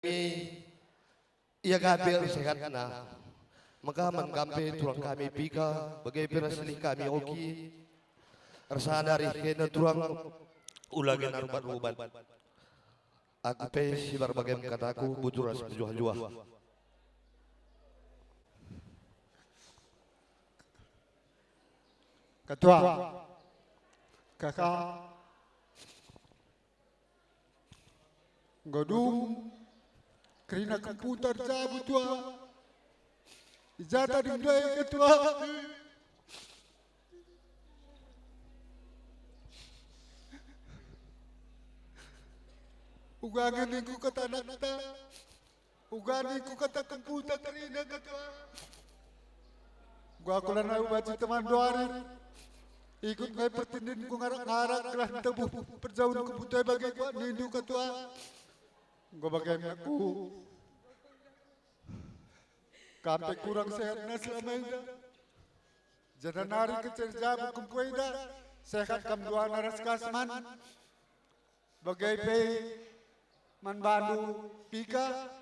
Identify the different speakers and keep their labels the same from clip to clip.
Speaker 1: Ia gabel sehat na magaman kampe turang kami pika bagai pirasilih kami oki rasana kena turang ulagan arban-uban aku pe si berbagai kataku bujuras bujuh-juah
Speaker 2: Ketua kakak Godung Kerina komputer cabut tua Ijata dimulai ketua Ugangan ku kata nakta Ugangan ku kata komputer kerina ketua Gua aku lana baca teman doari ikut ngai pertindin ku ngarak-ngarak kelah tebuh perjauhan komputer bagi gua nindu ketua Gua bagaimana aku Kampe kurang sehatnya selama ini Jangan nari kecerjabu kumpuida Sehat kam dua naras kasman Bagai pei Man bandu pika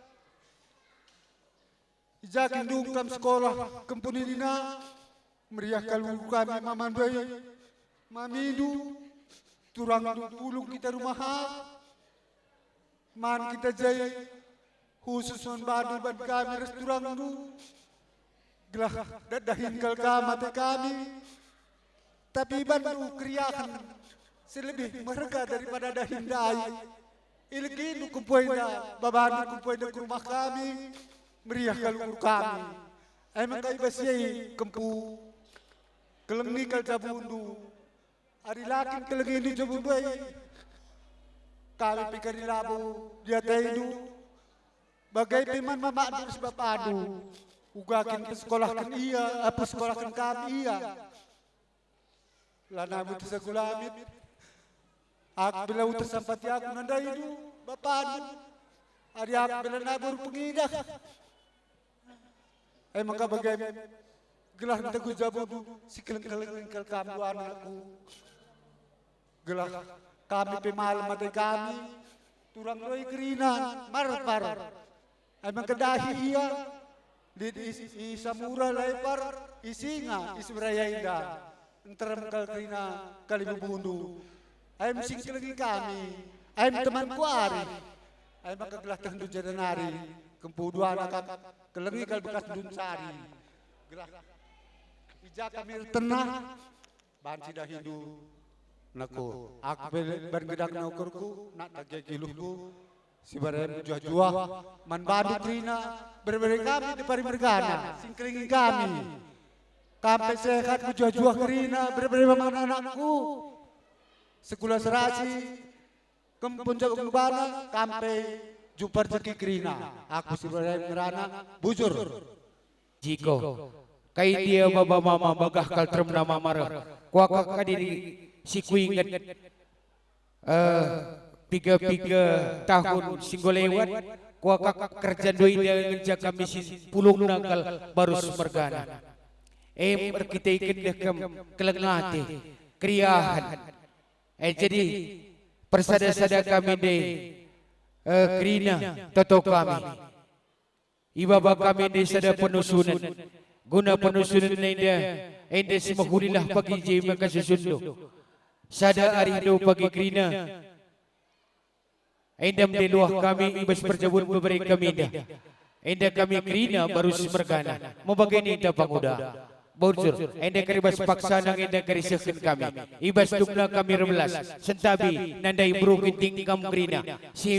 Speaker 2: Ijakin dung kam sekolah kempuni dina Meriah kalung kami mamandai Mamidu Turang pulung kita rumah Man kita jaya khusus man badu ban kami restoran nu gelah dadahin kal kamate kami tapi bandu kriakan selebih mereka daripada dahin dai ilgi nu kumpoina babanu kumpoina ke rumah kami meriah kalur kami emang kai basiai kempu kelengi kal jabundu ari lakin kelengi ni jabundu kami pikir labu dia taidu bagai piman mama sebab adu ugakin ke sekolah kan iya apa sekolah kan kami iya lana buta segulamit ak bila uta sampati aku nanda itu bapak adu hari ak bila nabur pengidah maka bagai gelah teguh jabu si keleng-keleng kami anakku gelah kami pemal mati kami turang doi kerinan mar-mar emang kedahi iya di samura lepar isinga isbraya indah entar kal kerina kali bubundu ayam singkil lagi kami ayam temanku ari ayam kegelah tendu jadanari kempu dua anak kelengi kal bekas dunsari gelah ija kami tenah banci dah hindu naku aku bergedak naukurku nak tagih kiluhku si barem juah-juah man badu krina berberi kami di pari mergana singklingi kami kampe sehat juah-juah krina berberi mana anakku sekolah serasi kempun jago kembana kampe jupar jeki krina aku si barem merana bujur
Speaker 3: jiko kai dia baba mama bagah kal termna mamar kuaka kadiri si kuinget 3 tahun singgo lewat kuaka kerja doi dia ngejaga misi pulung nangkal baru sumergana kita ikan dekam kelengate kriahan jadi persada-sada kami de krina toto kami ibaba kami de sada penusunan guna penusunan enda semahurilah pagi je makasusundo sada arindo pagi krina endam di luah kami ibas perjabun memberi kami dah enda kami krina baru semergana mau bagini dah panguda bocor enda keribas paksa nang enda kerisahkan kami ibas dukna kami rebelas sentabi nandai berukin tingkam krina si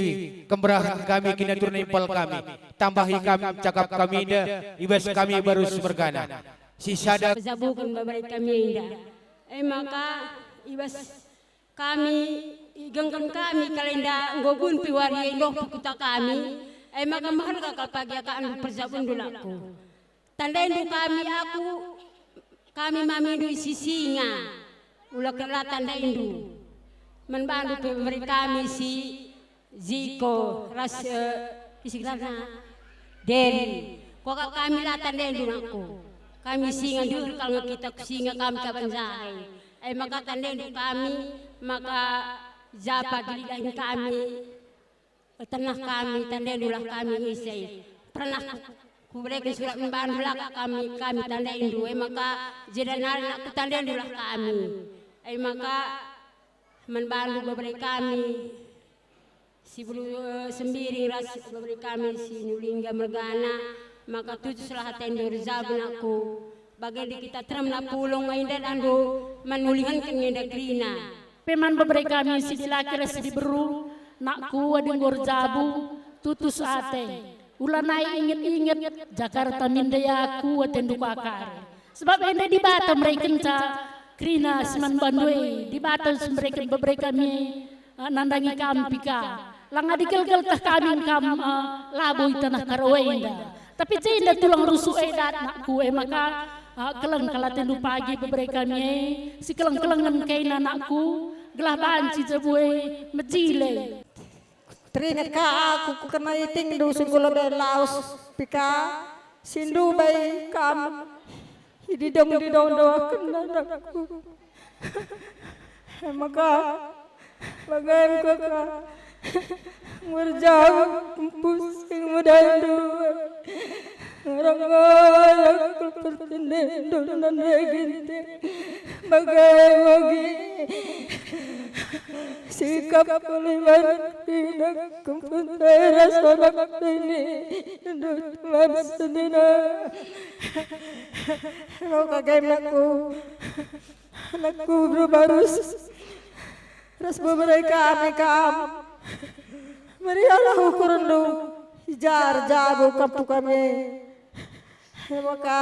Speaker 3: kemerahan kami kina turun impal kami tambahi kami cakap kami dah ibas kami baru semergana si sada
Speaker 4: zabukan memberi kami indah maka ibas kami genggan kami kalenda ngogun piwari loh kita kami maka maharga kapagi akan persabun dulaku tandaindu kami aku kami mamindu sisinga ulah kala tandaindu menbantu pemberi kami si Ziko ras isigrana Deri kok kami la tandaindu aku kami singa dulu kalau kita singa kami kabanjai maka tandaindu kami maka Zapa dililahin kami tanah kami, tanda dulah kami isai. Pernah ku berikan surat membandulah kami tanda indu. Maka jedanari nak tanda dulah kami. Maka membandu beberapa kami. Si bulu sembiring ras beberapa kami si Nulingga Mergana. Maka tutuslah tenda rizab nakku. Bagai kita teram na pulong ngayon ando manulihan kanya krina.
Speaker 5: Peman beberapa kami si dilaki ras diberu nakku ading gorjabu tutus ate. Ulanai inget-inget Jakarta mindayaku atendu kakare. Sebab ende di Batam mereka kenca krina seman bandui di Batam mereka beberapa kami nandangi kampika. Langa dikel-kel tah kami kam laboy tanah karawenda. Tapi cinda tulang rusuk edat nakku maka kelang kalaten pagi beberapa kami si kelang-kelang nam kain anakku gelah banci jebue mejile.
Speaker 6: Teringat ka aku kena iting du singgulo dari Laos pika sindu bay kam hididong doakan anakku. Maka bagaimana ka Murjau pusing mudandu orang-orang bertindih dan begini bagi sikap kalimat tidak kumputeras orang ini duduk sedina mau kagem anakku berbarus ras beberapa amekam Marialah ukuran do hijar jabu kapu kami maka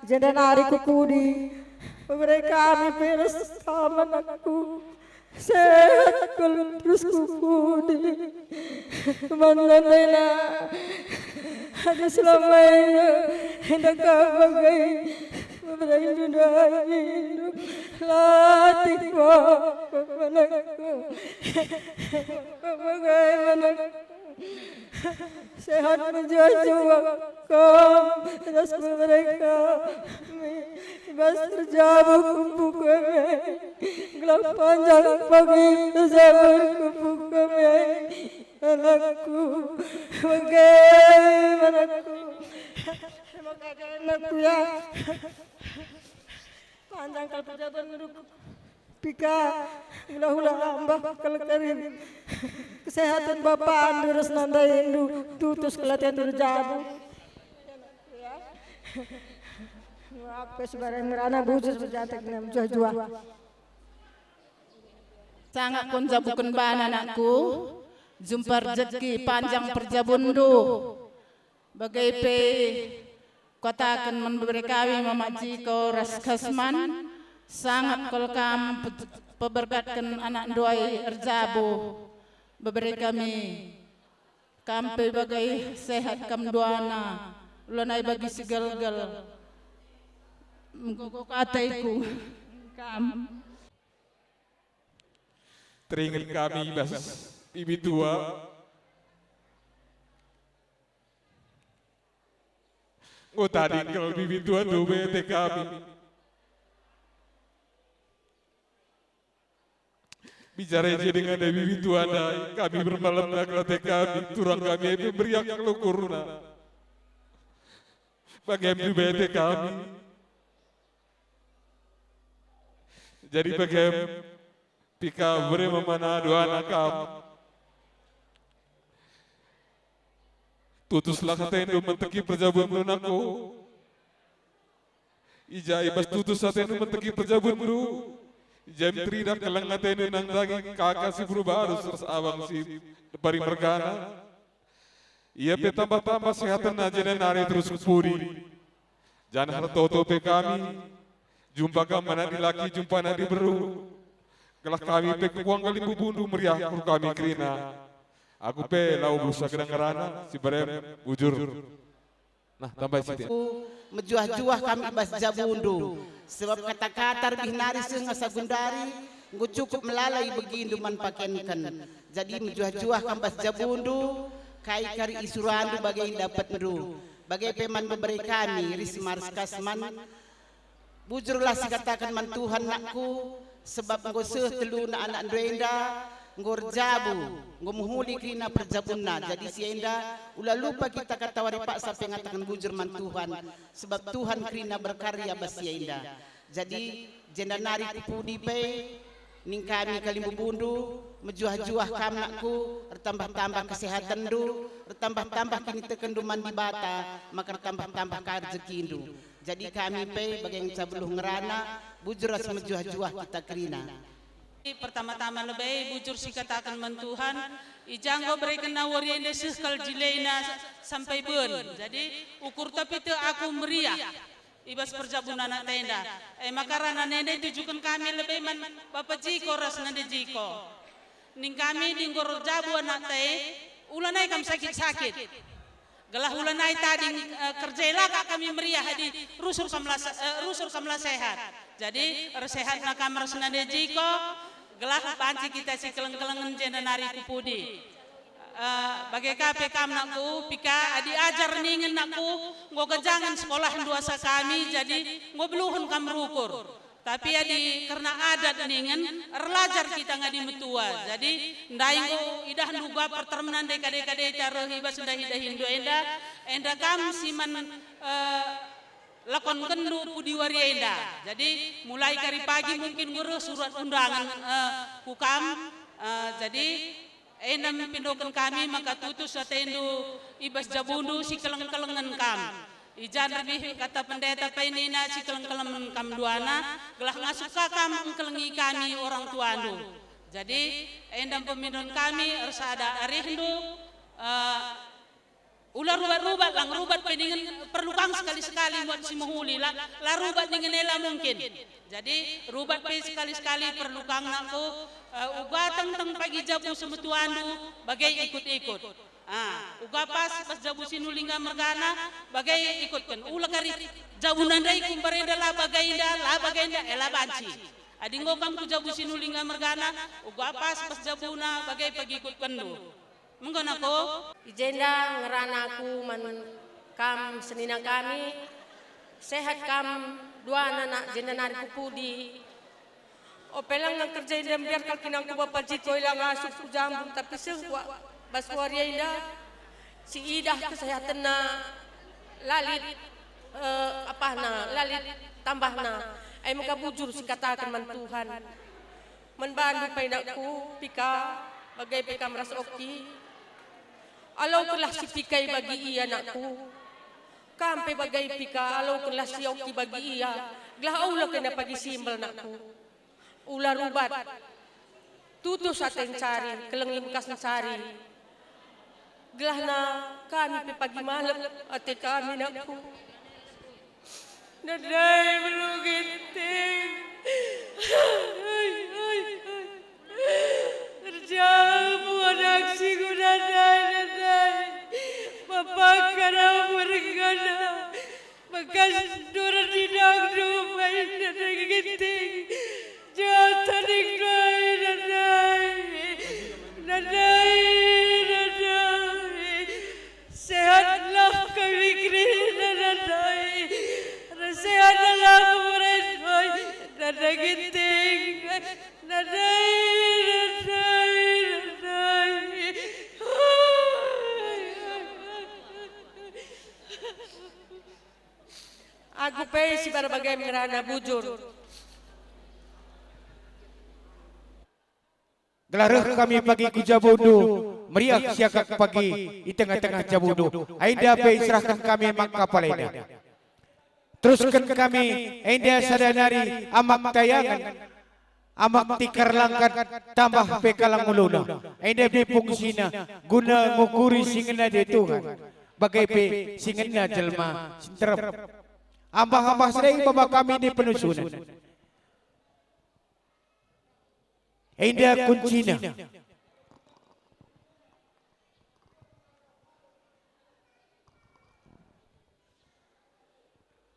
Speaker 6: jendanari kukudi mereka kami peres sama anakku sehat kalau terus kukudi mandanela ada selama ini hendak bagai beberapa dunia latih anakku bagaimana sehat menjajah kau terus mereka bas terjabu kumpul kami gelap panjang pagi terjabu kumpul kami anakku bagaimana anakku ya panjang kal pejabat ngeduk pika hula-hula ambah kalakarin kesehatan bapak andurus nandai indu tutus kelatihan turjabu apa sebarang merana bujus berjatek dengan jua-jua
Speaker 7: sangat konjabukan ban anakku jumpa rezeki panjang perjabundu bagai pe katakan memberi kami memaci kau ras kasman sangat kolkam peberkatkan anak doai erjabu beberi kami kampe bagai sehat kam doana lonai bagi segal-gal mengkok ataiku kam
Speaker 8: teringat kami bas ibu tua tadi kalau bibi tua tuh bete kami bicara aja dengan bibi tua kami bermalam nak latih kami turang kami itu beriak kelukurna bagaimana bete kami jadi bagaimana pika beri memana dua anak kamu tutuslah kata itu menteki perjabun lunakku ijai bas tutus kata itu menteki perjabun lu jam tridak kelang kata itu nang daging kakak si buru baru serta abang si pari mergana ia petambah-tambah sehatan aja dan hari terus kupuri jangan harto pe kami jumpa kami laki jumpa nadi beru gelah kami pe kuang kali bubundu meriah kami krina aku pe lau berusaha kedengarana si barem bujur nah tambah situ
Speaker 7: mejuah-juah kami bas jabundu sebab kata-kata lebih nari sengasa gundari ngu cukup melalai begindu man pakenkan jadi mejuah-juah kami bas jabundu kai kari isurandu bagai dapat meru bagai peman memberi kami rismars kasman bujurlah si katakan man Tuhan nakku sebab ngu telu na anak doenda ngor jabu ngomuhuli krina perjabunna. Jadi si enda ulah lupa kita kata wari paksa pengatakan bujur man Tuhan, sebab Tuhan krina berkarya basi enda. Jadi jendanari kupudi pe ning kami kalimbu bundu mejuah-juah kamnaku bertambah-tambah kesehatan du, bertambah-tambah kini tekenduman di bata, maka bertambah-tambah karjekindu. Jadi kami pe bagian cabuluh ngerana bujur ras mejuah-juah kita krina.
Speaker 9: Pertama-tama lebih bujur si katakan mentuhan ijanggo berikan nawari ende sekal jileina sampai ben. Jadi ukur tapi tu aku meriah ibas perjabunan anak tenda. Maka rana nende tujukan kami lebih man Bapak Jiko ras nende Jiko. Ning kami di ngor jabu anak teh ulanai kam sakit-sakit. Gelah ulanai tadi kerjela kami meriah di rusur samla sehat. Jadi resehat na kamar senade Jiko. Gelah panci kita si keleng-kelengen jendanari kupudi. Bagai KPK nakku, pika adi ajar ningen nakku, ngo kejangan sekolah duasa kami, jadi ngo beluhun kam rukur. Tapi adi karena adat ningen, erlajar kita ngadi metua. Jadi ndai ngo idah nuga pertermenan deka-deka cara hibas ndah hindo enda kam siman lakon kendu pudi wari enda. Jadi mulai kari pagi mungkin ngurus surat undangan hukam. Jadi enda mempindokan kami maka tutus satendu ibas jabundu si keleng-kelengan kam. Ijan lebih kata pendeta penina si keleng-kelengan kam duana gelah ngasuka kam engkelengi kami orang tuandu. Jadi enda pemindon kami ersada arihndu ular rubat lang rubat peningin perlu kang sekali-sekali buat si mahuli lah rubat dengan ela mungkin. Jadi rubat pe sekali-sekali perlu kang nakku ugatang teng pagi jabu semetuandu bagai ikut-ikut. Uga pas jabu sinulingga mergana bagai ikutkan. Ulah kari jabu nandai kumbarenda lah bagai inda ela banci. Adingo kam ku jabu sinulingga mergana uga pas jabuna bagai pagi ikutkan du. Mungkin aku
Speaker 6: Ijenda ngeranaku man kam senina kami sehat kam dua anak jendanari kupudi. Opelang nang kerja ida biar kalkinang ku Bapak Jiko ilang asuk ku jambung tapi sehwa baswaria ida si idah kesehatan na lalit lalit tambah na ay maka bujur si katakan man Tuhan menbandu painakku pika bagai pika meras oki alau kelah si pikai bagi iya nakku kampe bagai pika alau kelah si oki bagi iya gelah aula kena pagi simbal nakku ular rubat tutus aten cari keleng limkas cari gelah na kami pe pagi malam ate kami nakku nadai meluginting terjamu anak siku nadai mapakan bergana bekas durah didang dumai nadai ginting jatuh dingkai nadai sehatlah kami kena nadai sehatlah murid nadai ginting nadai aku pe si berbagai merana bujur.
Speaker 3: Gelarah kami pagi ku Jabudu, meriah siakak pagi di tengah-tengah Jabudu. Ainda pe serahkan kami mak kapal enda. Teruskan kami enda sadanari amak tayangan, amak tikar langkat tambah pe kalang muluna. Ainda pe fungsina guna ngukuri singena de Tuhan. Bagai pe singena jelma sinterep. Ambah-ambah sering bawa kami di penusunan. Indah kuncina.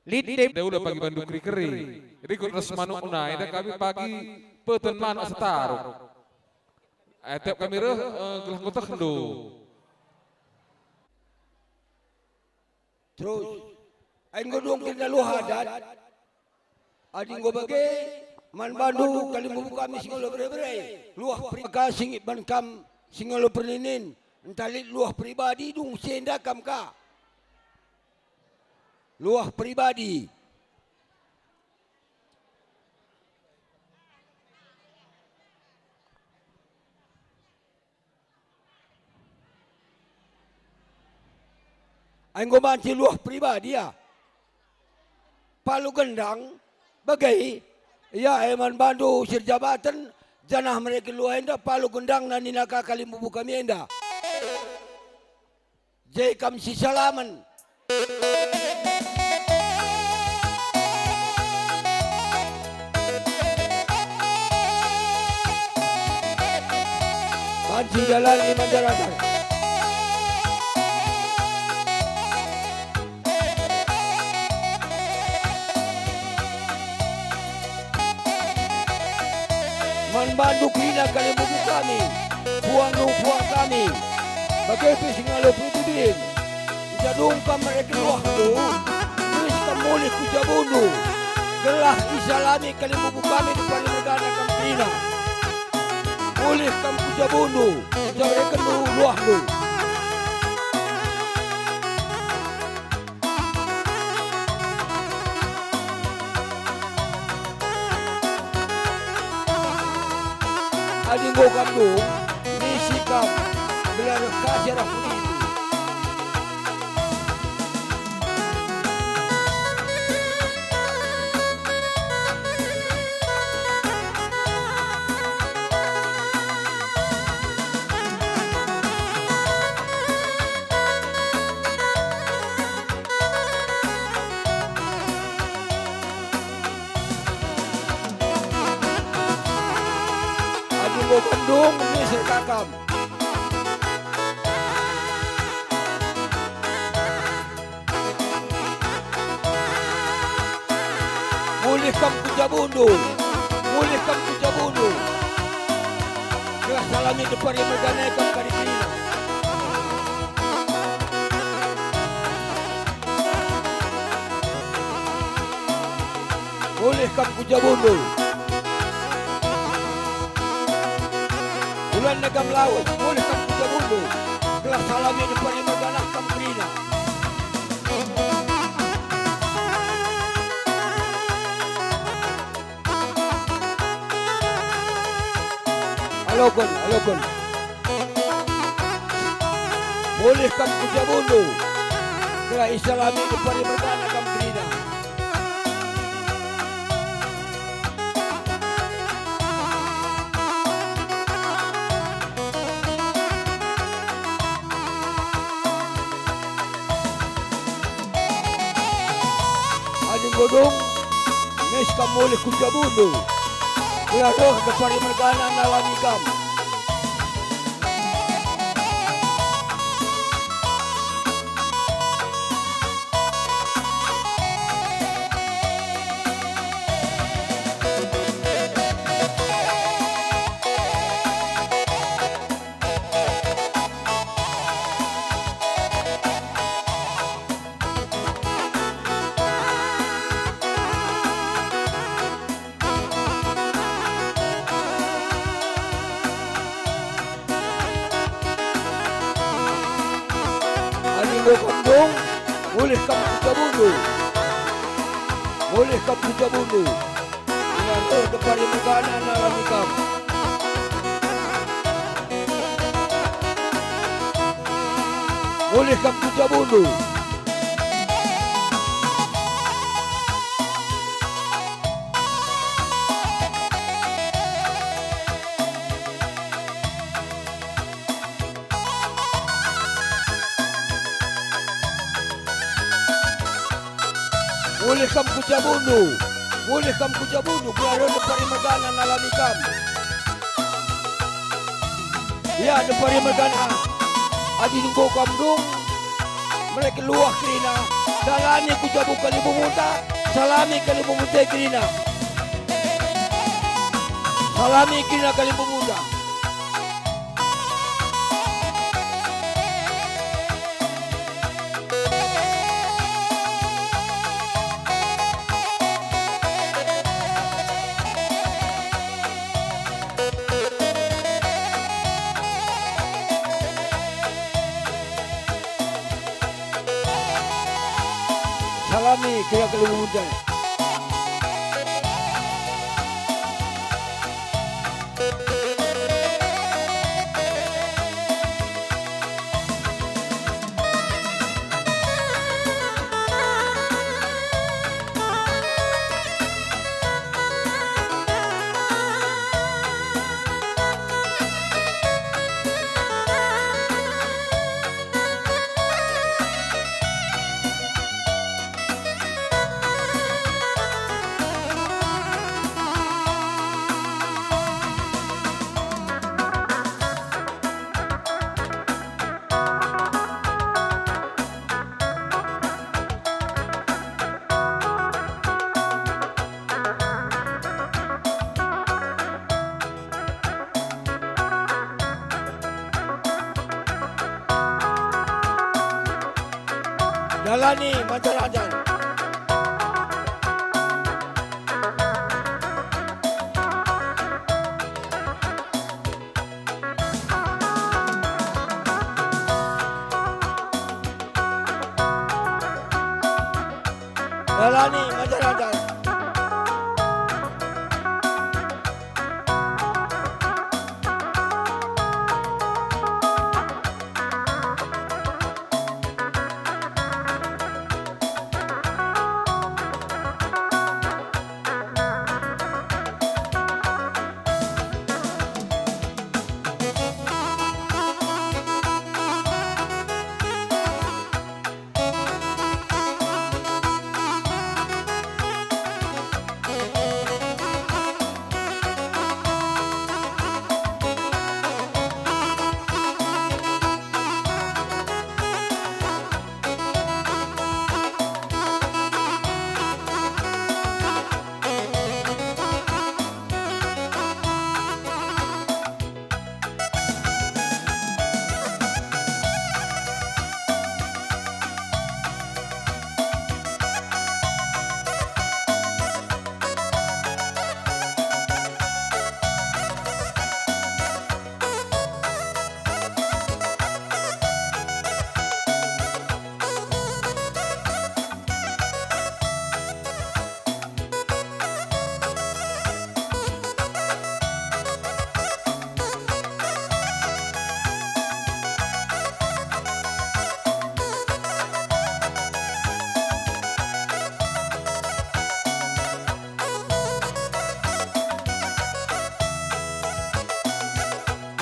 Speaker 3: Lidip.
Speaker 8: Dia udah pagi bandu keri-keri. Rikut resmanu una. Indah kami pagi peten mana setaruh. Tiap kami gelah ngotak hendu.
Speaker 10: Terus, aing godong kena lu hadat. Ading go bagai Man bandu kalimu kami singolo bre-bre. Luah pribadi singit ban kam singolo perlinin. Entalit luah pribadi dung senda kam ka. Luah pribadi. Anggo manci luah pribadi ya. Palu gendang bagai ya eman bandu sir jabatan janah mereka luah enda palu gendang na ninaka kalimu kami enda. Jai kam si salaman. Manci jalan di masyarakat. Manbandu kina kali buku kami, puang kami, bagai pesingalo putudin, jadung mereka luah tu, tulis kamuli kujabundu, gelah isalami kali buku kami depan negara kampina, mulih kam kujabundu, mereka luah tu. Adinggo kamdu, misi kam, belar kasih rakyat itu. Bandung ini serkakam. Mulihkam kujabundu, mulihkam kujabundu. Kelas salami depan yang berganaikan karikina. Mulihkam kujabundu. Bulan negam laut, boleh kam kujabundu. Kelas salami depan yang berganah kam kerina. Alokon. Boleh kam kujabundu. Kelas salami depan yang berganah kam kerina. Godong, mes kamuli kujabundu. Kularo depan mergana nalami kam. Kondong, boleh kam kujabundu. Boleh kam kujabundu. Kularo depan mergana nalami kam. Boleh kam kujabundu. Boleh kam kujabundu. Boleh kam kujabundu. Kularo depan mergana nalami kam. Ya depan mergana. Adi nunggu kamdung. Mereka luah kerina. Dalani kujabu kalibu muta. Salami kalibu muta kerina. Salami kerina kalibu muta. Salami kira kira muda. Jalani Matarajan. Jalani Matarajan.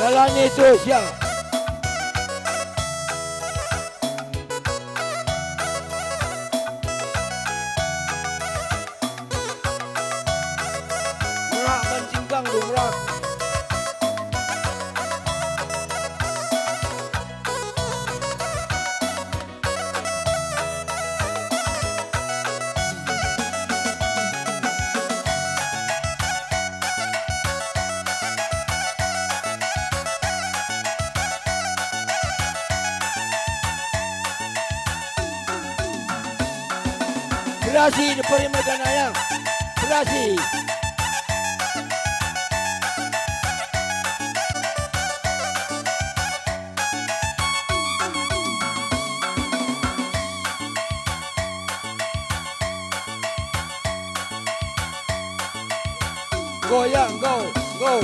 Speaker 10: Jalani terus ya. Merak mencingkang lu merak. Gerasi di Perimergan Ayam. Gerasi. Goyang, go, go.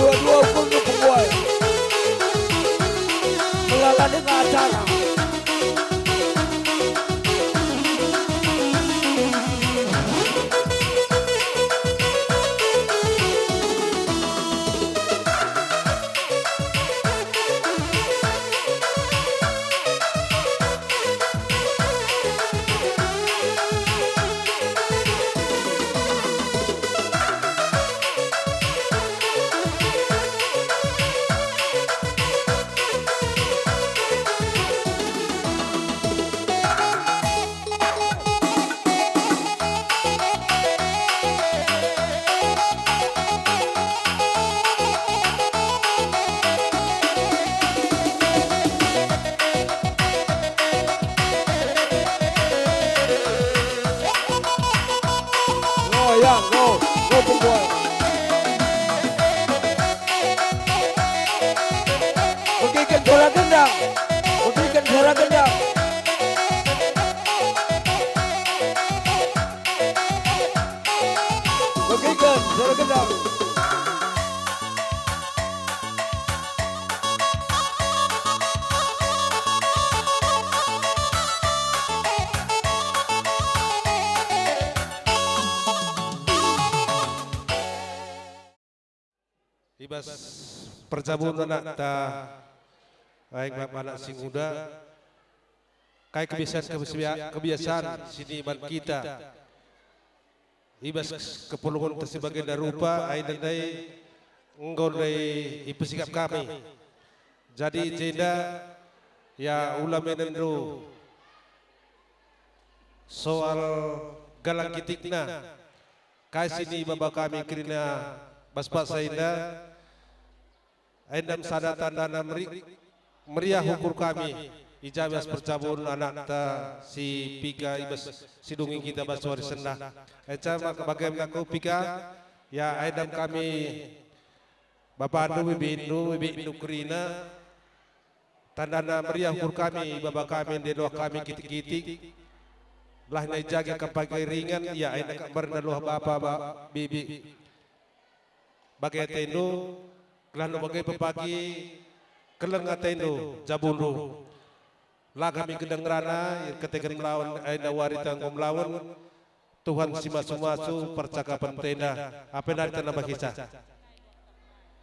Speaker 10: Dua-dua pun pembuat melala dengan acara
Speaker 11: ibas perjabun anak ta baik anak sing muda kai kebiasaan sini iman kita ibas keperluan sebagai darupa ai dai engkau dari ipesikap kami jadi jenda ya ulama nendo soal galang kitikna kai sini baba kami kirina baspa sainda aindam sadatan dana meriah hukur kami ijabas percabun anak ta si Pika ibas sidungi kita baswari sendah ecama bagaimana ku Pika ya aindam kami Bapak Andu Bibi Krina tandana meriah hukur kami baba kami dedoa kami kitik-kitik belah nai jaga kapagai ringan ya aindam bernaluh bapa bibi bagai tendo kelano bagai pepagi keleng atendo jabundu lagami kedengrana ketegan melawan aina warita ngomlawan Tuhan simasu-masu percakapan tenda apa dari tanah bakisa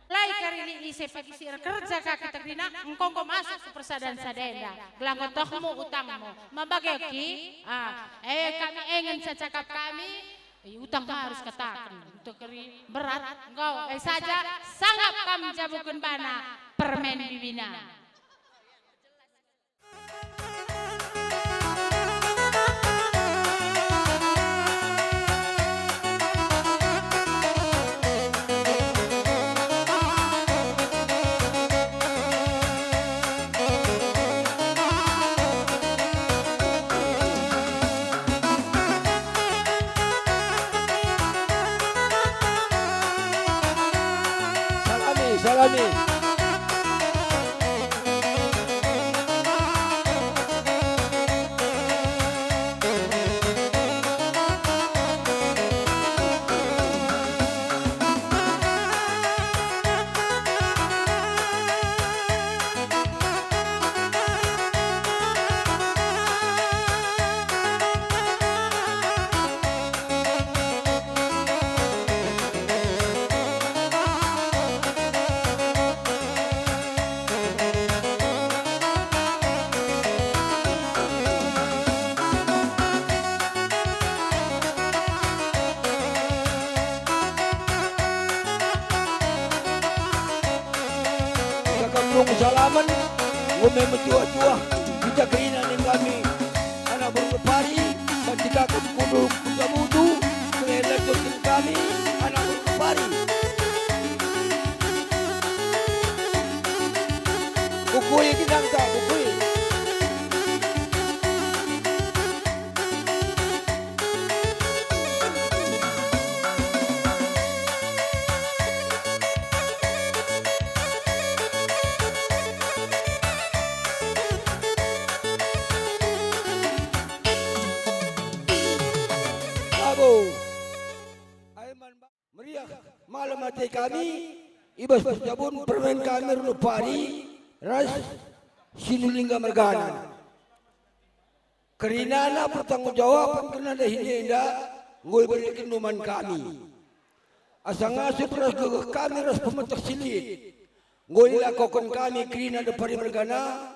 Speaker 12: lai karini ise pagi sir kerja kaki terina engkau masuk ke persadan sadenda gelang tohmu utangmu mabageki kami ingin secakap kami utang harus katakan untuk keri berat engkau saja sangat kami jabukan bana permen bibina.
Speaker 10: Salami. Salaman, ngomel menjuah-juah kita keinginan kami anak berkepari ketika kami kudu kudu meletakkan kami anak berkepari kukui kita tak kukui meriah malam hati kami ibas perjabun permen kami runupari ras sinulingga mergana kerinana bertanggung jawab kena dah hinda ngoi berikan numan kami asang asup ras gegah kami ras pemetak silit ngoi lakukan kami kerina depari mergana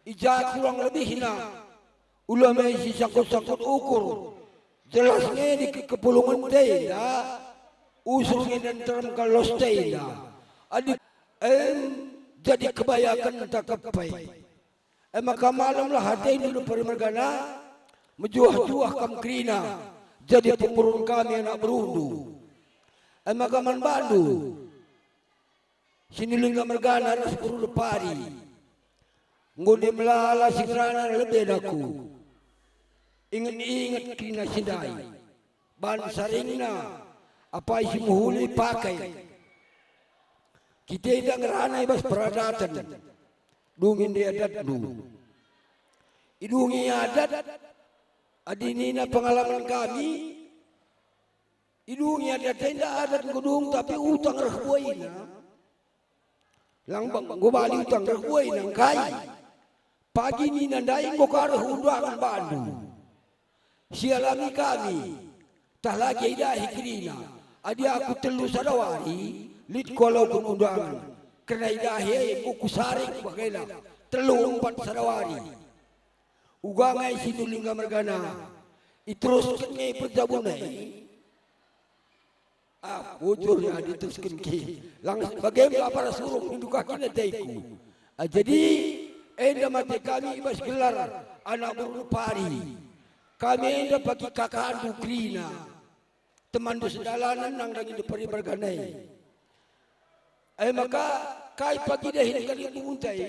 Speaker 10: ijak kurang lebih hina ulama isi sakut-sakut ukur jelasnya di kepulungan tenda usulnya dan term kalos tenda adik jadi kebayakan tak kepai maka malamlah hati ini dulu mergana menjuah-juah kam kerina jadi pemurun kami anak berundu maka man bandu sini lingga mergana ras berundu pari ngudi melala sikrana lebih daku ingat-ingat kina sidai ban saringna apa isi muhuli pakai kita tidak ngerana ibas peradatan dungin dia adat dulu idungi adat adinina pengalaman kami idungi adat tidak adat kudung tapi utang rahbuaina lang bang gobali utang rahbuaina kai pagi ni nandai ngokarah undangan Bandung sialami kami tak lagi dah hikirina adi aku telu sadawari lit kalau kun undangan karena idahi buku saring bagailah telu 4 sarawari ugangai sinulingga mergana iteruskan ngai perjabunai bujur ya diteruskan ki langsung bagaimana para suruh hinduka kina taiku jadi enda mati kami ibas gelar anak berupari kami enda bagi kakandu krina teman do sedalanan nang dangi depari berganai maka kai pagi dahin kali muntai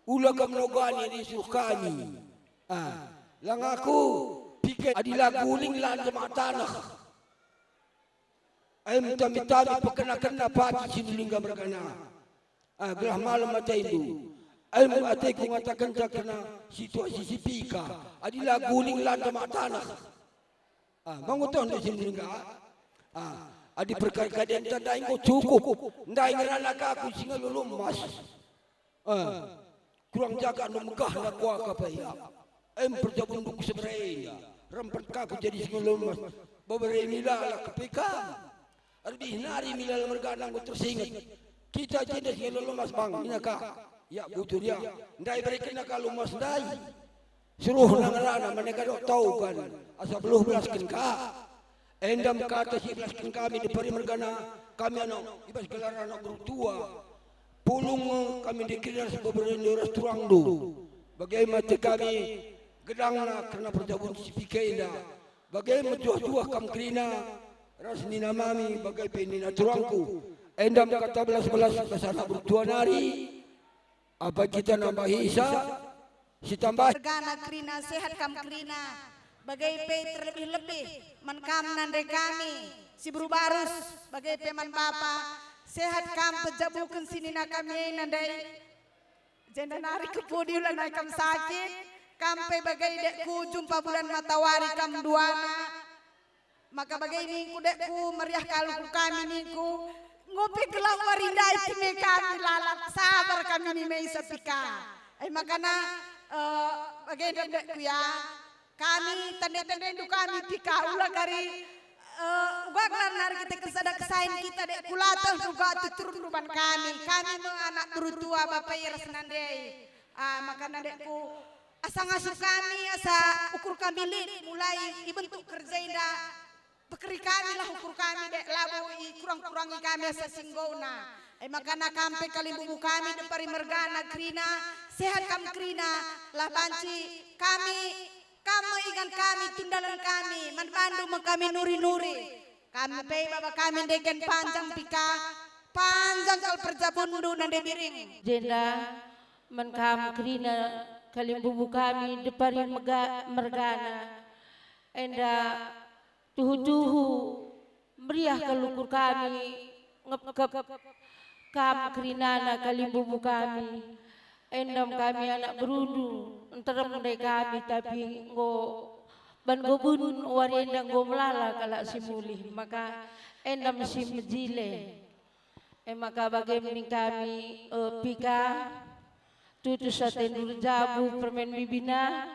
Speaker 10: ula kamnogani di sukani lang aku pikir adila guling lan jemaah tanah mitami pekena-kena pagi sinulingga bergana gelah malam mata itu atai ku ngatakan kena situasi sipika adila guling lan jemaah tanah manguton di sinulingga adi perkara-kara tandai ko cukup ndai ngerana aku singa lulumas kurang jaga no megah na kuah kapaya perjabun buku seberaya rempet kaku jadi singa lulumas beberapa mila lah kepikam lebih nari mila merganang ku tersingat kita jadi singa lulumas bang inaka ya butur ya ndai berikan nak lumas ndai suruh nangarana mereka dok tahu kan asa beluh belaskan ka endam kata silaskan kami di pari mergana kami anak ibas gelar anak bertua pulung kami dikira sebagai orang turang do bagaimana kami gedangna karena perjabun sipika indah bagaimana juah-juah kam krina rasnina mami bagai penina turangku endam kata belas-belas anak bertua nari apa kita nambah isa si tambah
Speaker 13: mergana krina sehat kam krina bagai pe terlebih-lebih menkam nande kami si Brubarus bagai peman bapa sehat kam pejabukan sini na kami nandai jenda nari kepudi ulan naik kam sakit kampe bagai dekku jumpa bulan matawari kam duana maka bagai ningku dekku meriah kaluku kami ningku ngopi gelang warindai time kami lalat sabar kami ni mei sepika makana bagai dekku ya kami tanda-tanda itu kami pika ulah kari ugak nar kita kesada kesain kita dek kulata juga turun ruban kami anak berutua bapak iras nandai maka nadekku asa ngasuh kami asa ukur kami lid mulai dibentuk kerja indah pekeri kami lah ukur kami dek labu kurang-kurangi kami asa singgona makana kampe kali bubu kami depari mergana krina sehat kam krina lah banci kami kamu ikan kami tundalan kami manbandu kami nuri-nuri kami pay baba kami degen panjang pika panjang kal perjabundu nande biring
Speaker 14: jenda menkam krina kalimbubu kami deparin mergana enda tuhu-tuhu meriah kelukur kami ngep kam krinana kalimbubu kami endam kami anak berudu entar mendai kami tapi ngo ban gobun wari endang go melala kalak simuli maka endam si mejile maka bagaimana kami pika tutus saten jabu permen bibina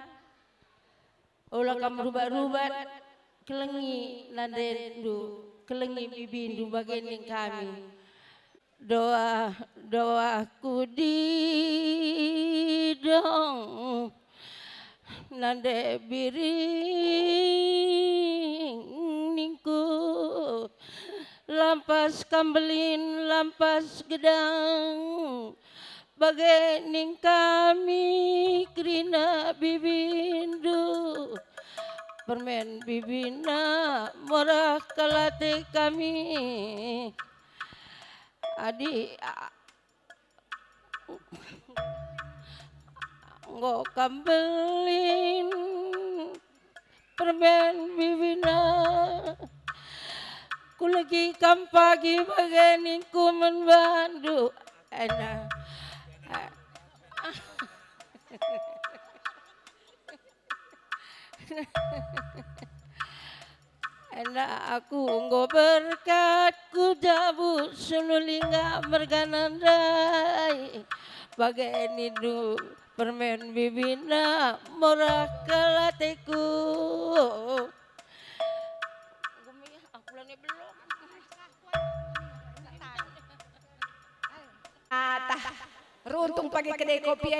Speaker 14: olah kam rubat-rubat kelengi nandendu kelengi bibindu bagaimana kami doaku di dong nande biring ningku lampas kambelin lampas gedang bagai ning kami krina bibindu permen bibina murah kalate kami adik nggo kambelin permen bibina ku lagi kam pagi bagani ku menbandu ana Anda aku nggo berkat ku jabu sunulingga merganandai bagai nidu permen bibina murah kalateku gumi aku lani belum
Speaker 12: runtung pagi kedai kopi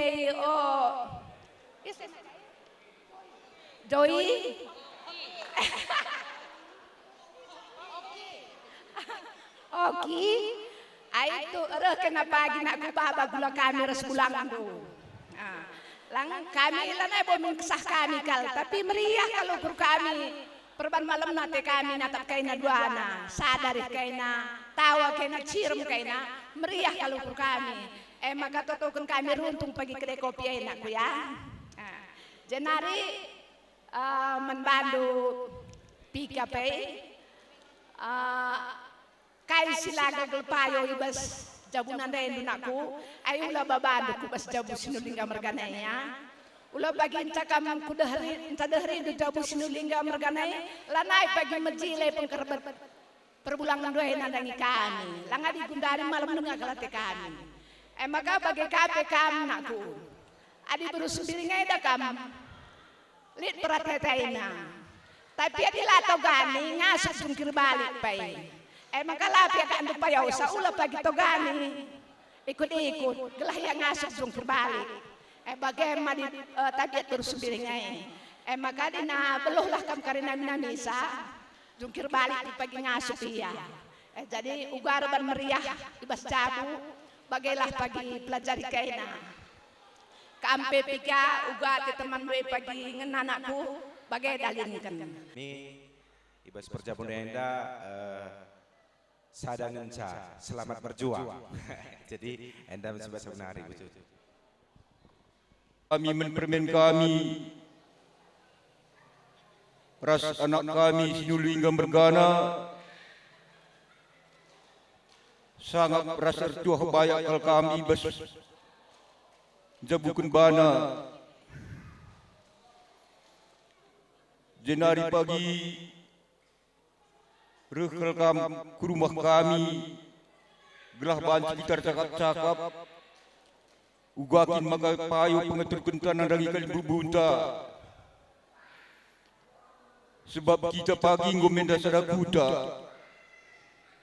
Speaker 12: Joy. Oke. Itu kena pagi nak baba gula kami res bulangan tu. Lang kami lanai bomin kesah kami kal, tapi meriah kalau kur kami. Perban malam nate kami natap kaina duana, sadari kaina, tawa kaina, cirum kaina, meriah kalau kur kami. Maka totokan kami runtung pagi kedai kopi enakku ya. Jenari membantu pika pay. Kai silaga gelpayo ibas jabunan rendu naku ayo ula babandu ku bas jabu sinulingga merganaya ula bagi cakam kudahri intadahri du jabu sinulingga merganaya lanai pagi majile pengkerbat perbulangan dua nandangi kami langa di gundari malam nunga galate kami maka bagi kape kam naku adi berus biringai da kam lit peratetena tapi adi lato gani ngasuk jungkir balik pai maka lapi akan dupayaw sa ula pagi togani ikut-ikut gelah yang ngasuk jungkir balik bagaimana di tabiat terus biringay maka dina beluhlah kam karina minamisa jungkir balik di pagi ngasuk iya jadi ugar ban meriah ibas jabu bagailah pagi pelajari kaina kampe pika uga ti teman gue pagi ngenanakku bagai dalinkan
Speaker 15: ini ibas perjabun enda sadangenca selamat berjuang. Jadi enda sebab menari betul.
Speaker 16: Kami menpermen kami ras anak kami sinulingga mergana sangat rasa tuah bayak kal kami bas jabukan bana jenari pagi rekal kam ke rumah kami gelah banci kita cakap-cakap ugakin magai payu pengatur kentanan dari kali berbunta sebab kita pagi ngomenda sadakuta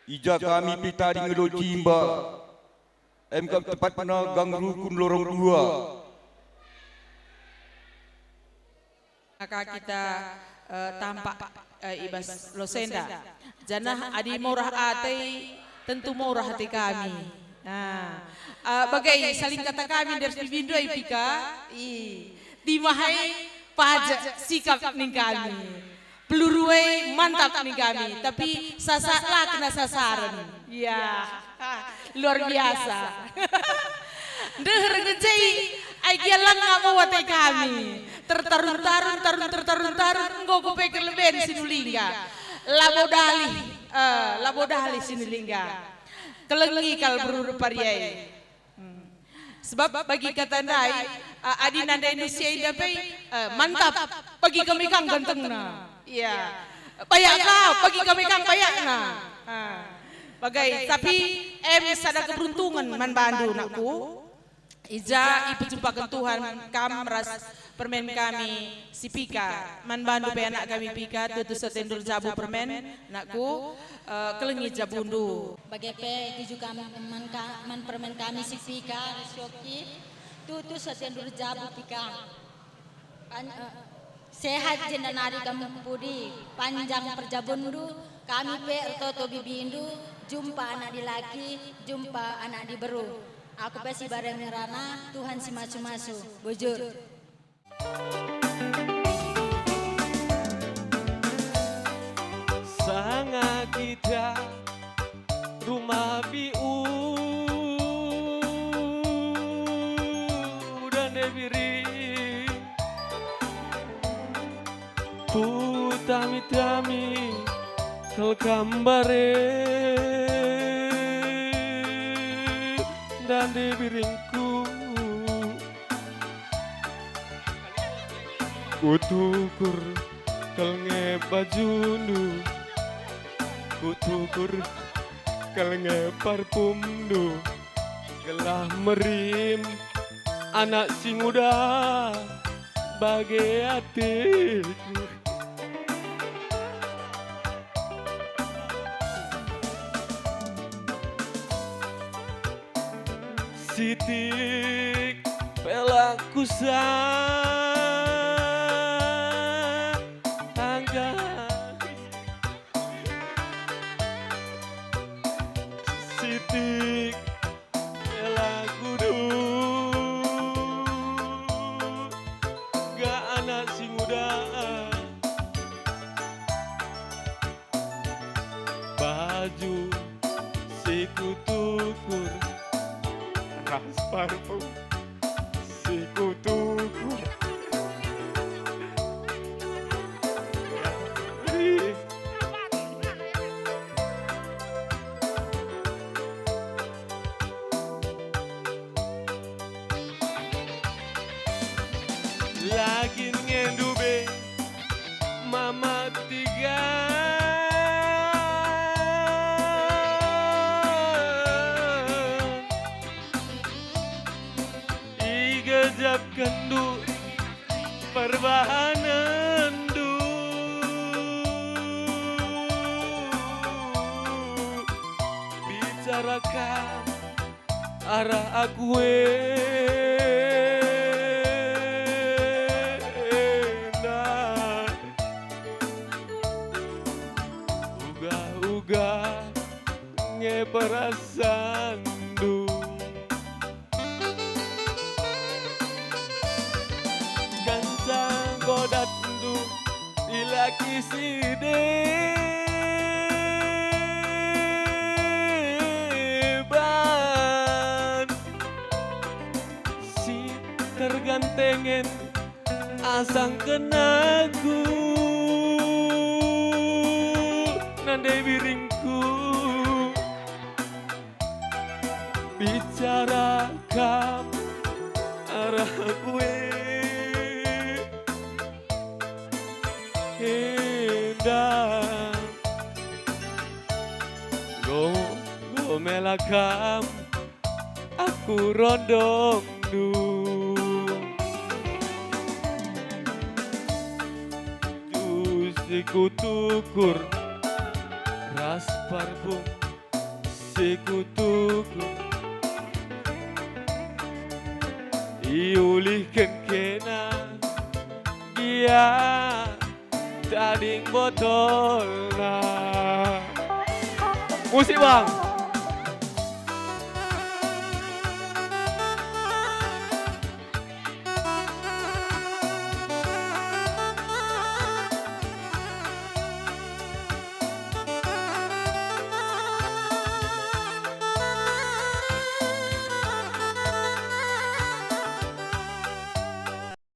Speaker 16: ija kami pitari ngelo cimba MK tepat mana gang rukun lorong 2
Speaker 9: maka kita tampak ibas losenda janah adi murah ate tentu murah hati kami nah bagai saling kata kami dari bibindo pika di mahai pajak sikap ning kami peluruai mantap ning kami tapi sasaklah kena sasaran ya luar biasa deh ngejai ai gelang ngamo wate kami tertarun engkau kupikir lebih sinulingga labodali sinulingga kelengi kal beruru pariai sebab bagi kata ndai adi nanda Indonesia indapai mantap bagi kami kang gantengna iya payak kau bagi kami kang payakna bagai tapi sada keberuntungan man bandu nakku ija ibu jumpakan Tuhan kam ras permen kami si Pika man bandu pe anak kami Pika tutu setendur jabu permen nakku kelengi jabundu
Speaker 17: bagai pe di juga man permen kami si Pika resyoki tutu setendur jabu Pika sehat jenanari kamu pudi panjang perjabundu kami pe toto bibindu jumpa anak di laki jumpa anak di beru aku pesi bareng ngerana Tuhan si masu-masu bujur
Speaker 18: sangat kita rumah biu dan debiri ku tami-tami kel kambare dan debiringku kutukur kalnge bajundu kutukur kalnge parfumdu gelah merim anak si muda bagai hatiku sitik pelaku sangga sitik pelaku gak anak si muda baju si kutukur ras parfum si kutukur lagi ngendube mama tiga igejap kendu perbahanan du bicarakan arah aku uga ngeperasaan du gancang godat du dilaki sideban si tergantengen asang kenaku nandai biringku bicarakan arah gue hendak go melakam aku rondong du si kutukur ras parfum si kutukur iulihkan kena dia tading botol musik bang